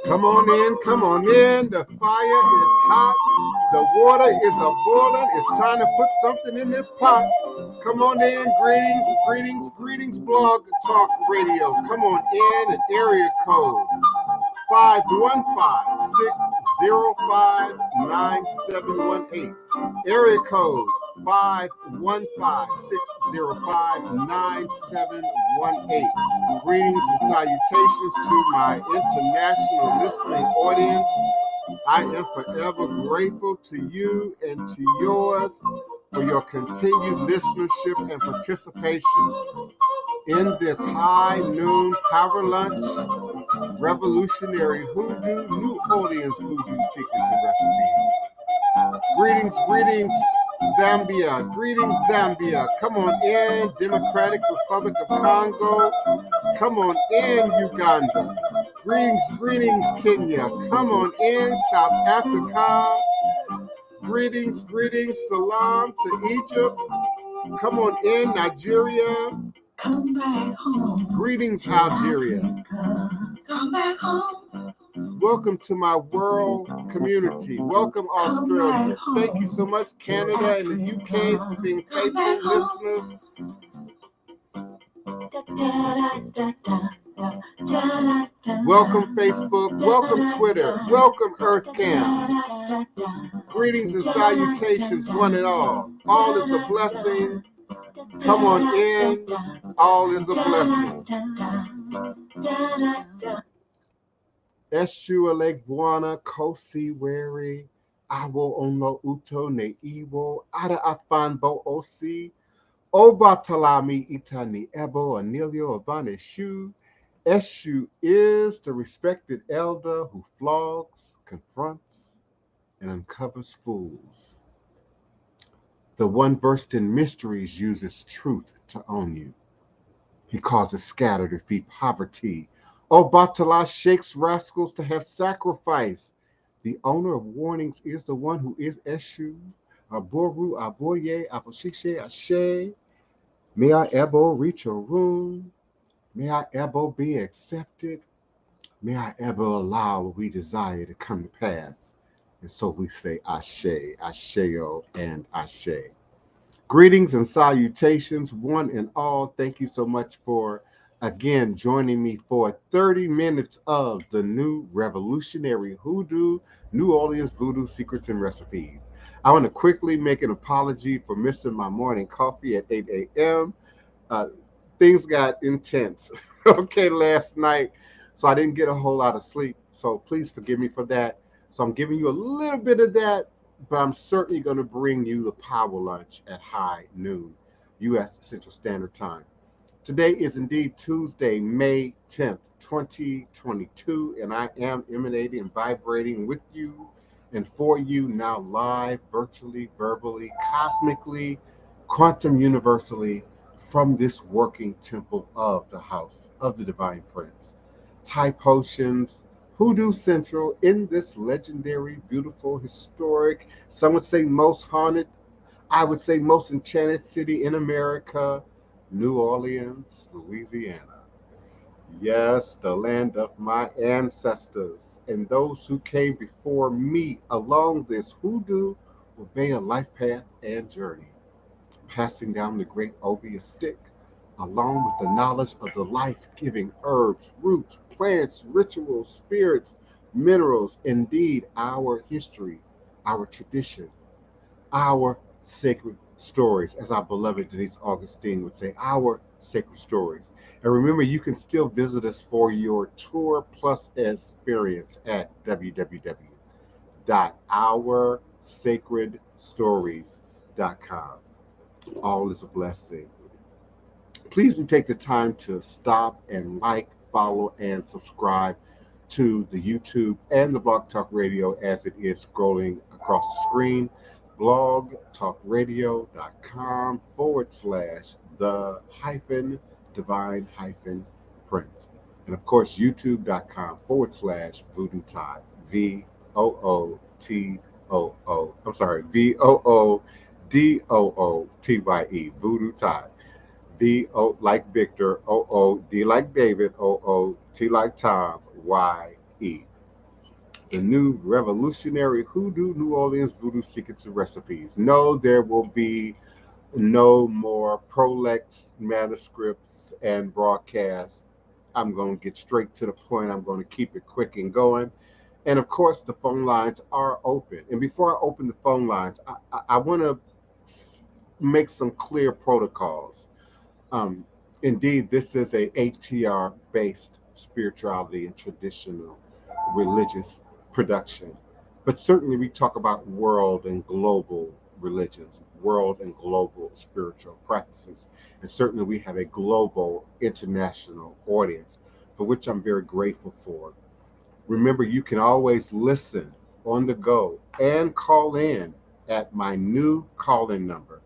Come on in. The fire is hot. The water is a boiling. It's time to put something in this pot. Come on in. Greetings, Blog Talk Radio. Come on in. An area code 515-605-9718. Area code 515-605-9718. Greetings and salutations to my international listening audience. I am forever grateful to you and to yours for your continued listenership and participation in this high noon power lunch revolutionary hoodoo, New Orleans voodoo secrets and recipes. Greetings, Zambia. Come on in, Democratic Republic of Congo. Come on in, Uganda. Greetings, Kenya. Come on in, South Africa. Greetings, salam to Egypt. Come on in, Nigeria. Come back home. Greetings, Algeria. Come back home. Welcome to my world community. Welcome, Australia. Thank you so much, Canada and the UK, for being faithful listeners. Welcome, Facebook. Welcome, Twitter. Welcome, EarthCam. Greetings and salutations, one and all. All is a blessing. Come on in. All is a blessing. Eshu Elegwana Kosi Weri Awo Ono Uto Ne Iwo Ada Afanbo Osi Obatalami Itani Ebo Anilio Abane Shu. Eshu is the respected elder who flogs, confronts, and uncovers fools. The one versed in mysteries uses truth to own you. He causes scatter to feed poverty. Obatala shakes rascals to have sacrifice. The owner of warnings is the one who is Eshu. Aboru, Aboye, Aboshishe, Ashe. May our Ebo reach your room. May our Ebo be accepted. May our Ebo allow what we desire to come to pass. And so we say Ashe, Asheo, and Ashe. Greetings and salutations, one and all. Thank you so much for again joining me for 30 minutes of the new revolutionary hoodoo, New Orleans voodoo secrets and recipes. I want to quickly make an apology for missing my morning coffee at 8 a.m. Things got intense, last night, so I didn't get a whole lot of sleep. So please forgive me for that. So I'm giving you a little bit of that, but I'm certainly going to bring you the power lunch at high noon, U.S. Central Standard Time. Today is indeed Tuesday, May 10th, 2022, and I am emanating and vibrating with you and for you now live, virtually, verbally, cosmically, quantum universally from this working temple of the house of the Divine Prince. Thai potions, Hoodoo Central in this legendary, beautiful, historic, some would say most haunted, I would say most enchanted city in America, New Orleans, Louisiana. Yes, the land of my ancestors and those who came before me along this hoodoo Obeah life path and journey, passing down the great Obeah stick, along with the knowledge of the life-giving herbs, roots, plants, rituals, spirits, minerals, indeed our history, our tradition, our sacred stories, as our beloved Denise Augustine would say, our sacred stories. And remember, you can still visit us for your tour plus experience at www.oursacredstories.com. All is a blessing. Please do take the time to stop and like, follow, and subscribe to the YouTube and the Blog Talk Radio as it is scrolling across the screen. blogtalkradio.com/the-divine-prince. And of course, youtube.com/voodoo Thai. VOOTOO. I'm sorry, VOODOOTYE. Voodoo Thai. V-O like Victor, O-O, D like David, O-O, T like Tom, Y-E. the new revolutionary Hoodoo New Orleans Voodoo Secrets and Recipes. No, there will be no more Prolex manuscripts and broadcasts. I'm going to get straight to the point. I'm going to keep it quick and going. And of course, the phone lines are open. And before I open the phone lines, I want to make some clear protocols. Um, Indeed, this is a ATR based spirituality and traditional religious production. But certainly, we talk about world and global religions, world and global spiritual practices. And certainly, we have a global international audience, for which I'm very grateful for. Remember, you can always listen on the go and call in at my new call in number.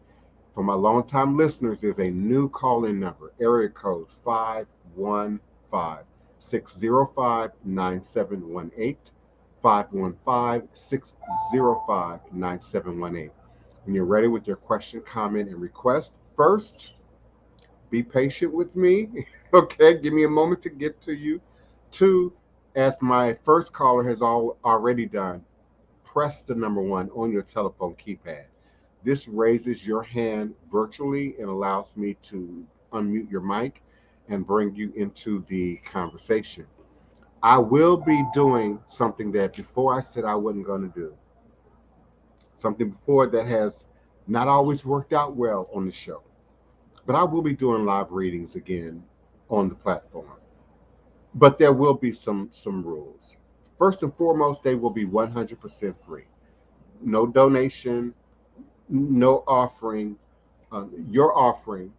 For my longtime listeners, there's a new call in number, area code 515 605 9718. 515 605 9718. When you're ready with your question, comment, and request, first, be patient with me. Okay, give me a moment to get to you. Two, as my first caller has already done, press the number one on your telephone keypad. This raises your hand virtually and allows me to unmute your mic and bring you into the conversation. I will be doing something that before I said I wasn't going to do, something before that has not always worked out well on the show. But I will be doing live readings again on the platform. But there will be some rules. First and foremost, they will be 100% free. No donation, no offering. Your offering,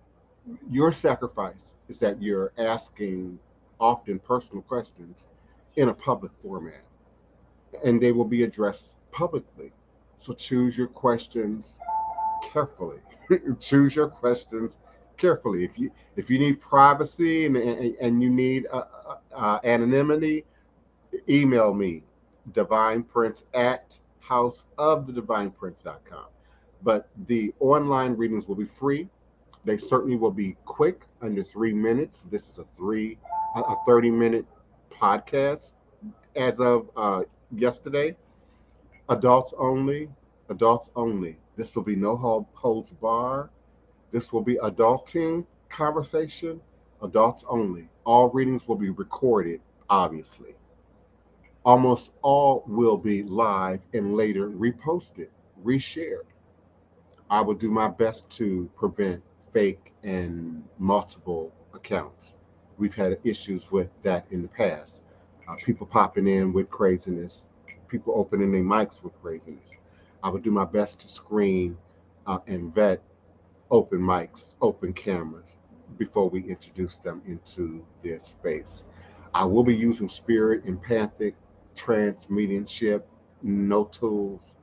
your sacrifice is that you're asking often personal questions in a public format, and they will be addressed publicly. So choose your questions carefully. Choose your questions carefully. If you need privacy and you need anonymity, email me, divineprince at houseofthedivineprince.com. But the online readings will be free. They certainly will be quick, under 3 minutes. This is a 30-minute podcast as of yesterday. Adults only. Adults only. This will be no holds bar. This will be adulting conversation. Adults only. All readings will be recorded, obviously. Almost all will be live and later reposted, reshared. I will do my best to prevent fake and multiple accounts. We've had issues with that in the past. People popping in with craziness, people opening their mics with craziness. I will do my best to screen and vet open mics, open cameras before we introduce them into their space. I will be using spirit, empathic, trance, mediumship, no tools.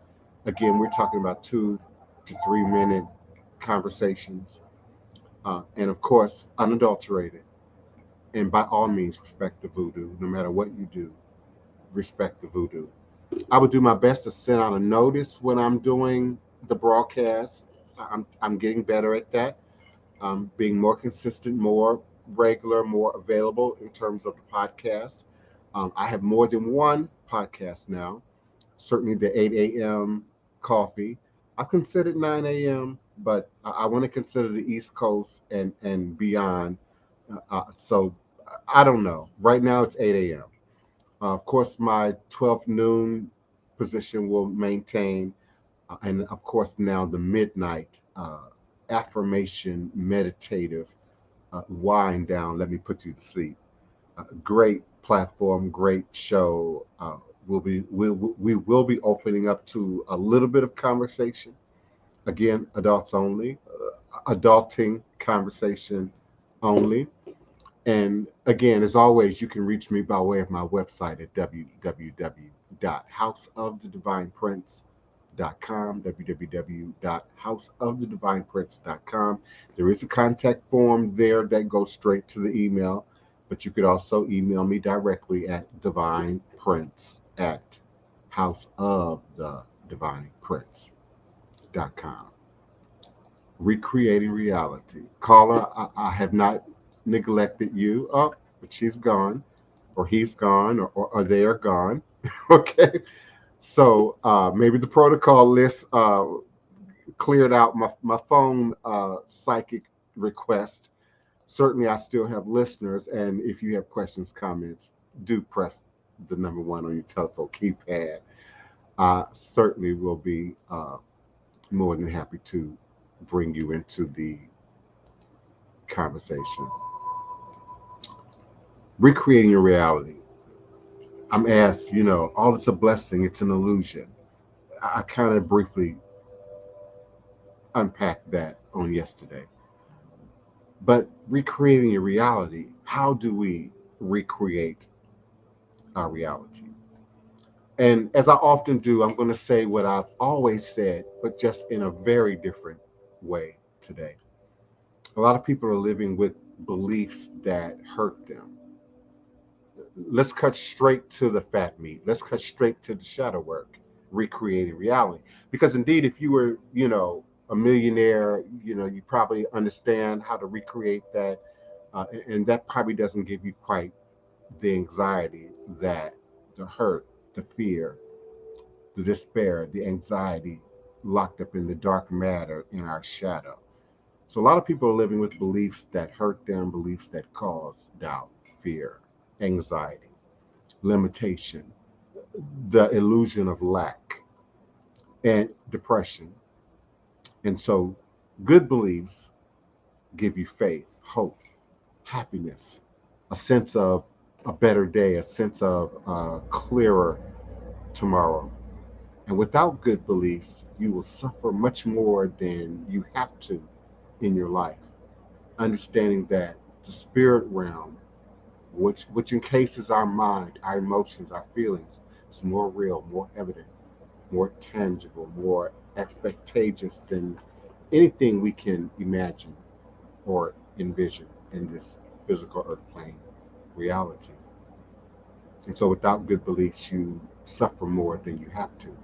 Again, we're talking about 2 to 3 minute conversations, and of course, unadulterated. And by all means, respect the voodoo. No matter what you do, respect the voodoo. I would do my best to send out a notice when I'm doing the broadcast. I'm getting better at that. Being more consistent, more regular, more available in terms of the podcast. I have more than one podcast now. Certainly the 8 a.m. coffee. I've considered 9 a.m., but I want to consider the East Coast and beyond. So I don't know. Right now it's 8 a.m. Of course, my 12 noon position will maintain, and of course, now the midnight affirmation meditative wind down. Let me put you to sleep. Great platform, great show. We will be opening up to a little bit of conversation. Again, adults only, adulting conversation only. And again, as always, you can reach me by way of my website at www.houseofthedivineprince.com, www.houseofthedivineprince.com. There is a contact form there that goes straight to the email, but you could also email me directly at divineprince at houseofthedivineprince.com. Recreating reality. Caller, I have not neglected you. Oh, but she's gone. or he's gone, or they are gone. Okay. So maybe the protocol list cleared out my phone psychic request. Certainly, I still have listeners. And if you have questions, comments, do press the number one on your telephone keypad. I certainly will be more than happy to bring you into the conversation. Recreating your reality. I'm asked, all it's a blessing, it's an illusion. I kind of briefly unpacked that on yesterday. But recreating your reality, how do we recreate our reality? And as I often do, I'm going to say what I've always said, but just in a very different way today. A lot of people are living with beliefs that hurt them. Let's cut straight to the fat meat. Let's cut straight to the shadow work, recreating reality. Because indeed, if you were, a millionaire, you probably understand how to recreate that. And that probably doesn't give you quite the anxiety, that the hurt, the fear, the despair, the anxiety locked up in the dark matter in our shadow. So a lot of people are living with beliefs that hurt them, beliefs that cause doubt, fear, anxiety, limitation, the illusion of lack, and depression. And so good beliefs give you faith, hope, happiness, a sense of a better day, a sense of a clearer tomorrow. And without good beliefs, you will suffer much more than you have to in your life. Understanding that the spirit realm, which encases our mind, our emotions, our feelings, is more real, more evident, more tangible, more advantageous than anything we can imagine or envision in this physical earth plane reality. And so without good beliefs, you suffer more than you have to,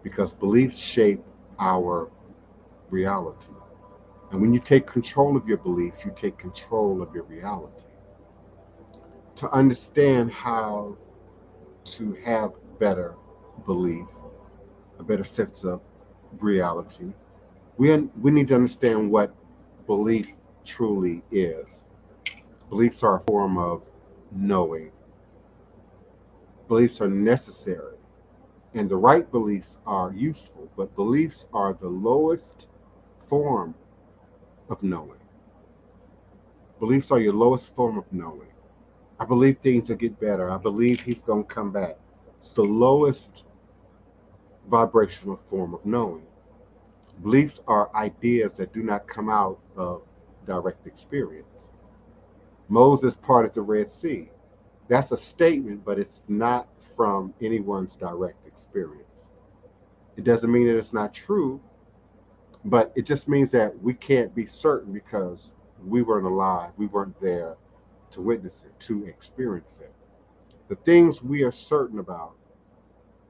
because beliefs shape our reality. And when you take control of your beliefs, you take control of your reality. To understand how to have better belief, a better sense of reality, we need to understand what belief truly is. Beliefs are a form of knowing. Beliefs are necessary, and the right beliefs are useful, but beliefs are the lowest form of knowing. Beliefs are your lowest form of knowing. I believe things will get better. I believe he's going to come back. It's the lowest vibrational form of knowing. Beliefs are ideas that do not come out of direct experience. Moses parted the Red Sea. That's a statement, but it's not from anyone's direct experience. It doesn't mean that it's not true, but it just means that we can't be certain because we weren't alive, we weren't there to witness it, to experience it. The things we are certain about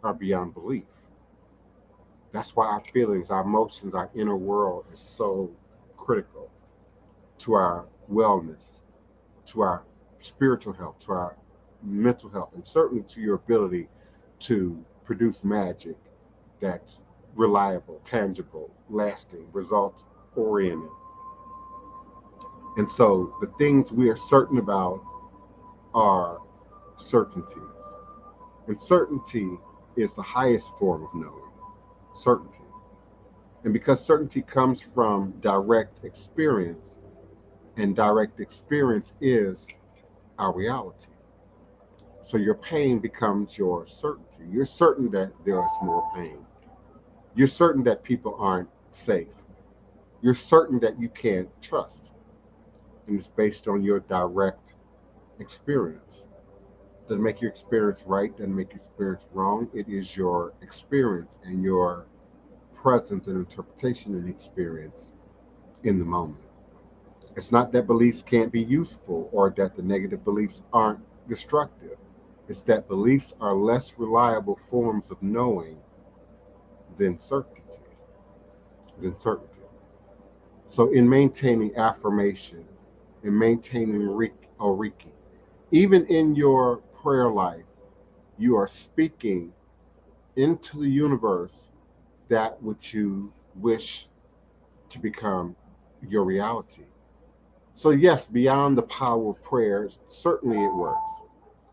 are beyond belief. That's why our feelings, our emotions, our inner world is so critical to our wellness, to our spiritual health, to our mental health, and certainly to your ability to produce magic that's reliable, tangible, lasting, result oriented. And so the things we are certain about are certainties. And certainty is the highest form of knowing. Certainty. And because certainty comes from direct experience, and direct experience is our reality. So your pain becomes your certainty. You're certain that there is more pain. You're certain that people aren't safe. You're certain that you can't trust. And it's based on your direct experience. Doesn't make your experience right, doesn't make your experience wrong. It is your experience and your presence and interpretation of the experience in the moment. It's not that beliefs can't be useful or that the negative beliefs aren't destructive. It's that beliefs are less reliable forms of knowing than certainty. Than certainty. So in maintaining affirmation, in maintaining Reiki, Even in your prayer life, you are speaking into the universe that which you wish to become your reality. So, yes, beyond the power of prayer, certainly it works.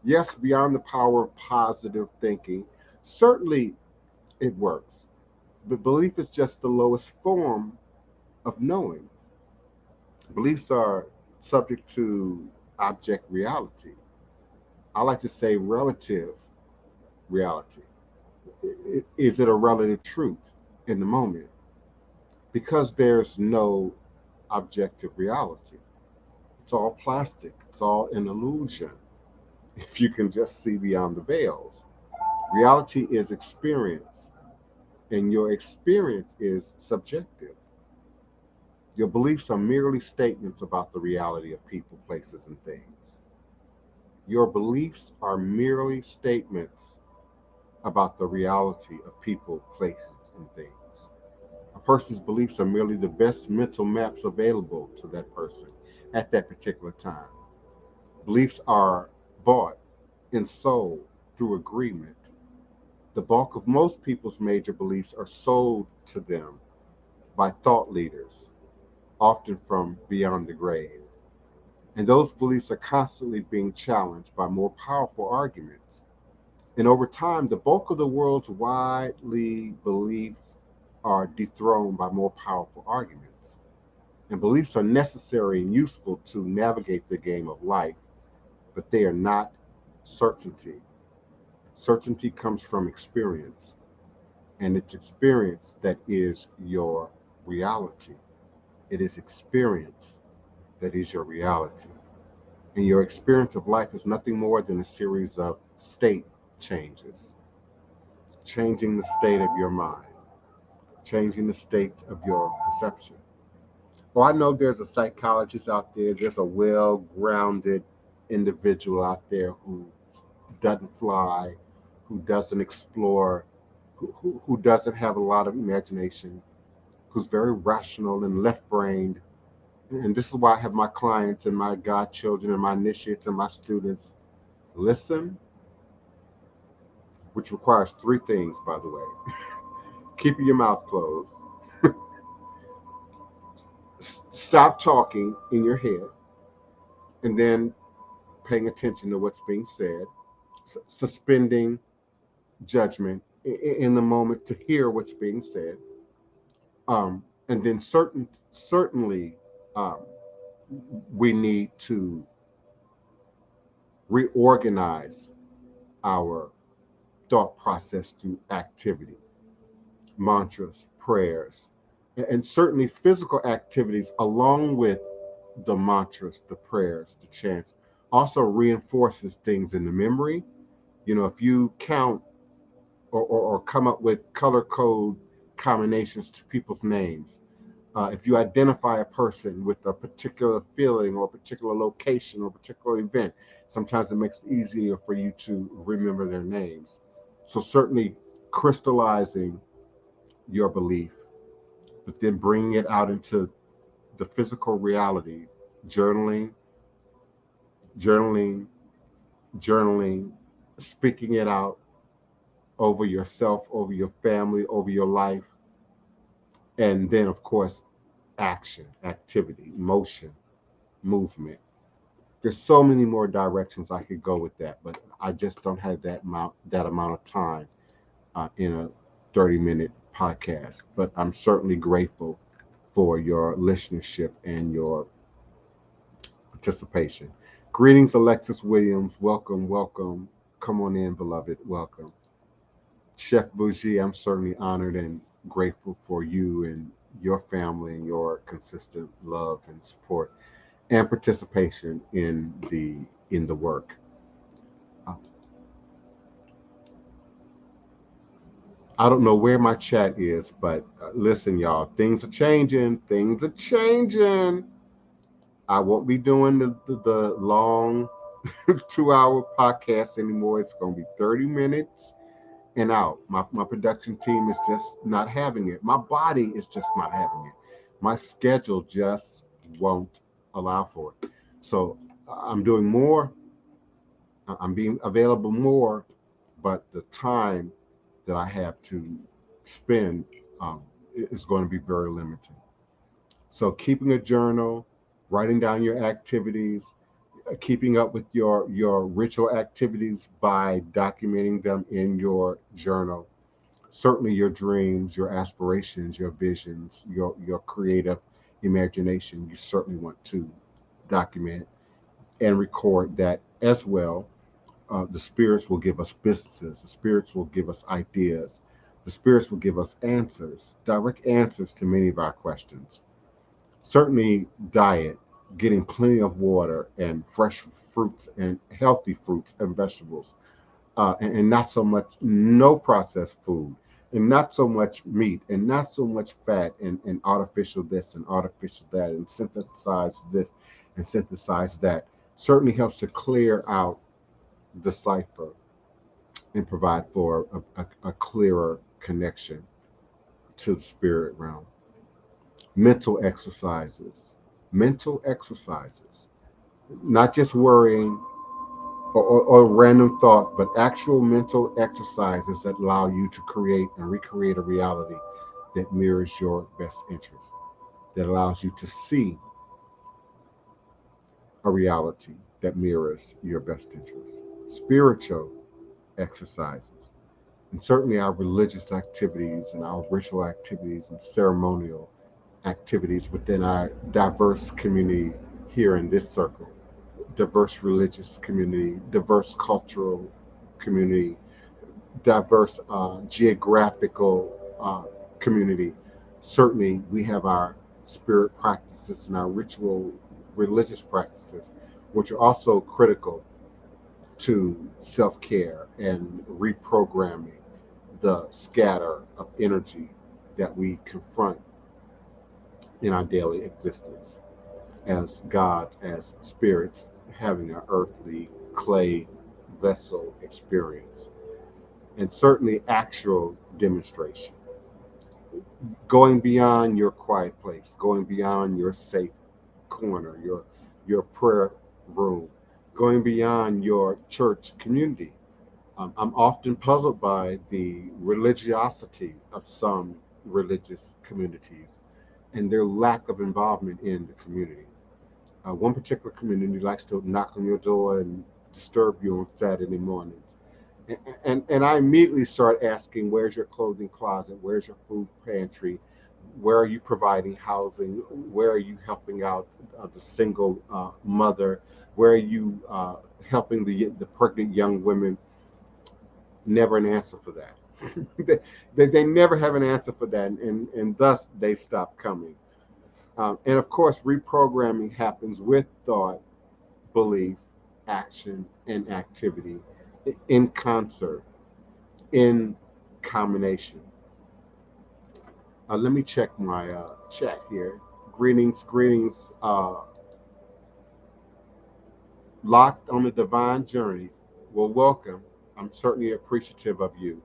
Yes, beyond the power of positive thinking, certainly it works. But belief is just the lowest form of knowing. Beliefs are subject to object reality. I like to say relative reality. Is it a relative truth in the moment? Because there's no objective reality. It's all plastic, it's all an illusion. If you can just see beyond the veils, reality is experience, and your experience is subjective. Your beliefs are merely statements about the reality of people, places, and things. Your beliefs are merely statements about the reality of people, places, and things. A person's beliefs are merely the best mental maps available to that person at that particular time. Beliefs are bought and sold through agreement. The bulk of most people's major beliefs are sold to them by thought leaders, often from beyond the grave. And those beliefs are constantly being challenged by more powerful arguments. And over time, the bulk of the world's widely beliefs are dethroned by more powerful arguments. And beliefs are necessary and useful to navigate the game of life, but they are not certainty. Certainty comes from experience, and it's experience that is your reality. It is experience that is your reality. And your experience of life is nothing more than a series of state changes, changing the state of your mind, changing the states of your perception. Well, I know there's a psychologist out there, there's a well grounded individual out there who doesn't fly, who doesn't explore, who doesn't have a lot of imagination, who's very rational and left brained. And this is why I have my clients and my godchildren and my initiates and my students listen, which requires three things, by the way: keeping your mouth closed, stop talking in your head, and then paying attention to what's being said, suspending judgment in the moment to hear what's being said, and then certainly um, we need to reorganize our thought process through activity, mantras, prayers, and certainly physical activities along with the mantras, the prayers, the chants also reinforces things in the memory. You know, if you count or come up with color code combinations to people's names, if you identify a person with a particular feeling or a particular location or a particular event, sometimes it makes it easier for you to remember their names. So certainly crystallizing your belief, but then bringing it out into the physical reality, journaling, journaling, journaling, speaking it out over yourself, over your family, over your life, and then of course action, activity, motion, movement. There's so many more directions I could go with that, but I just don't have that amount of time in a 30-minute podcast. But I'm certainly grateful for your listenership and your participation. Greetings, Alexis Williams. Welcome, welcome. Come on in, beloved. Welcome. Chef Bougie, I'm certainly honored and grateful for you and your family and your consistent love and support and participation in the work. Uh, I don't know where my chat is, but listen, y'all, things are changing. Things are changing. I won't be doing the long 2 hour podcast anymore. It's going to be 30 minutes and out. My production team is just not having it. My body is just not having it. My schedule just won't allow for it. So I'm doing more I'm being available more, but the time that I have to spend um, is going to be very limited. So keeping a journal, writing down your activities, keeping up with your ritual activities by documenting them in your journal. Certainly your dreams, your aspirations, your visions, your creative imagination, you certainly want to document and record that as well. The spirits will give us businesses. The spirits will give us ideas. The spirits will give us answers, direct answers to many of our questions. Certainly, diet, getting plenty of water and fresh fruits and healthy fruits and vegetables, and not so much no processed food, and not so much meat, and not so much fat, and artificial this and artificial that, and synthesize this and synthesize that. Certainly helps to clear out the cipher and provide for a clearer connection to the spirit realm. Mental exercises, not just worrying or random thought, but actual mental exercises that allow you to create and recreate a reality that mirrors your best interest, that allows you to see a reality that mirrors your best interest. Spiritual exercises, and certainly our religious activities and our ritual activities and ceremonial activities within our diverse community here in this circle, diverse religious community, diverse cultural community, diverse geographical community. Certainly, we have our spirit practices and our ritual religious practices, which are also critical to self care and reprogramming the scatter of energy that we confront in our daily existence as God, as spirits, having an earthly clay vessel experience, and certainly actual demonstration. Going beyond your quiet place, going beyond your safe corner, your prayer room, going beyond your church community. I'm often puzzled by the religiosity of some religious communities and their lack of involvement in the community. One particular community likes to knock on your door and disturb you on Saturday mornings. And I immediately start asking, where's your clothing closet? Where's your food pantry? Where are you providing housing? Where are you helping out the single mother? Where are you helping the pregnant young women? Never an answer for that. They never have an answer for that, and thus they stop coming. And of course, reprogramming happens with thought, belief, action, and activity in concert, in combination. Let me check my chat here. Greetings, greetings. Locked on the divine journey. Well, welcome. I'm certainly appreciative of you.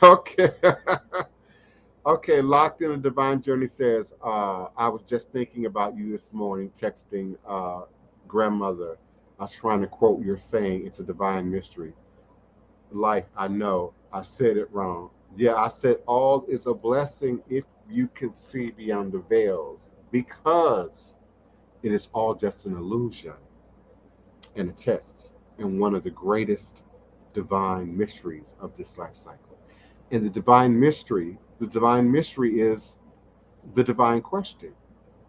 Okay. Okay, Locked in a Divine Journey says, I was just thinking about you this morning, texting grandmother. I was trying to quote your saying, it's a divine mystery. Life, I know, I said it wrong. Yeah, I said all is a blessing if you can see beyond the veils, because it is all just an illusion and a test, and one of the greatest divine mysteries of this life cycle. And the divine mystery is the divine question.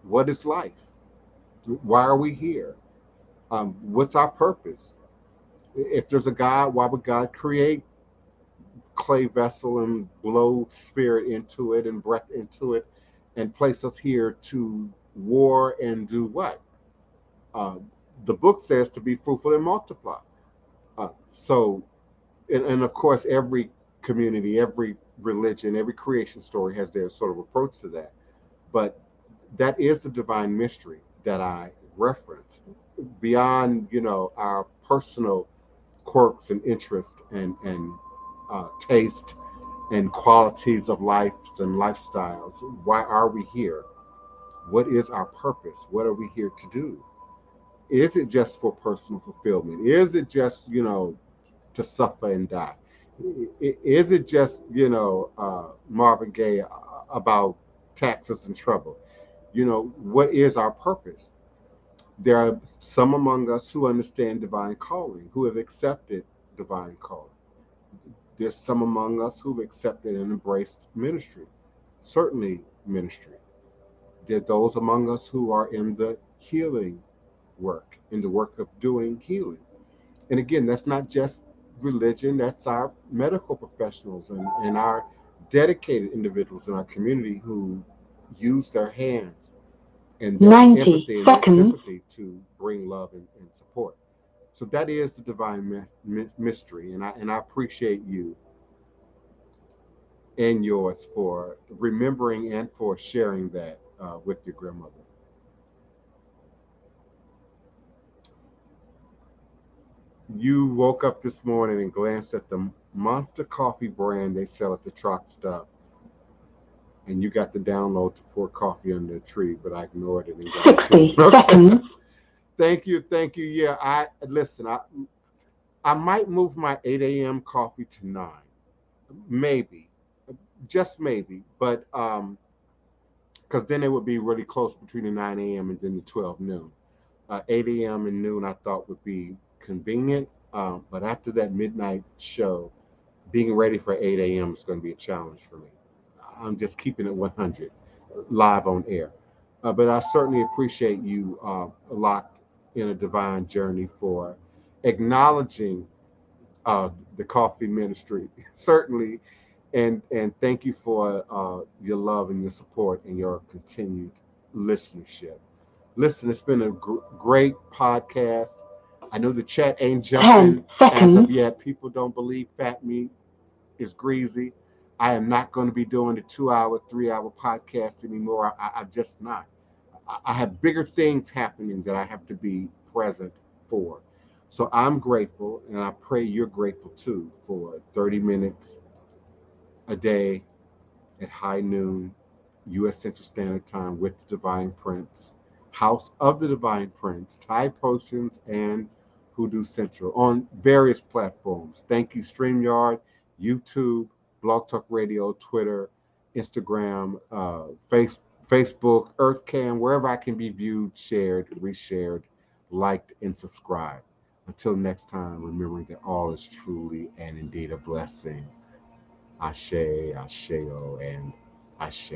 What is life? Why are we here? What's our purpose? If there's a God, why would God create clay vessel and blow spirit into it and breath into it and place us here to war and do what? Uh, the book says to be fruitful and multiply. So, and of course, every community, every religion, every creation story has their sort of approach to that. But that is the divine mystery that I reference beyond, our personal quirks and interests and taste and qualities of life and lifestyles. Why are we here? What is our purpose? What are we here to do? Is it just for personal fulfillment? Is it just, to suffer and die? Is it just, Marvin Gaye about taxes and trouble? What is our purpose? There are some among us who understand divine calling, who have accepted divine calling. There's some among us who've accepted and embraced ministry, certainly ministry. There are those among us who are in the healing work, in the work of doing healing. And again, that's not just religion, that's our medical professionals and our dedicated individuals in our community who use their hands and their 90 empathy and their seconds. sympathy to bring love and support. So that is the divine mystery, and I appreciate you and yours for remembering and for sharing that with your grandmother. You woke up this morning and glanced at the monster coffee brand they sell at the truck stop, and you got the download to pour coffee under a tree, but I ignored it and got 60 to. seconds. Thank you. Yeah, I listen. I might move my 8 a.m. coffee to 9, maybe, just maybe, but because then it would be really close between the 9 a.m. and then the 12 noon. 8 a.m. and noon I thought would be convenient, but after that midnight show, being ready for 8 a.m. is going to be a challenge for me. I'm just keeping it 100 live on air. But I certainly appreciate you locked in a divine journey for acknowledging the coffee ministry, certainly, and thank you for your love and your support and your continued listenership. Listen, it's been a great podcast. I know the chat ain't 10 jumping as seconds. of yet. People don't believe fat meat is greasy. I am not going to be doing the 2 hour, 3 hour podcast anymore. I'm just not. I have bigger things happening that I have to be present for. So I'm grateful, and I pray you're grateful too for 30 minutes a day at high noon, U.S. Central Standard Time with the Divine Prince, House of the Divine Prince, Thai Potions, and Hoodoo Central on various platforms. Thank you, StreamYard, YouTube, Blog Talk Radio, Twitter, Instagram, Facebook, EarthCam, wherever I can be viewed, shared, reshared, liked, and subscribed. Until next time, remembering that all is truly and indeed a blessing. Ashe, Asheo, and Ashe.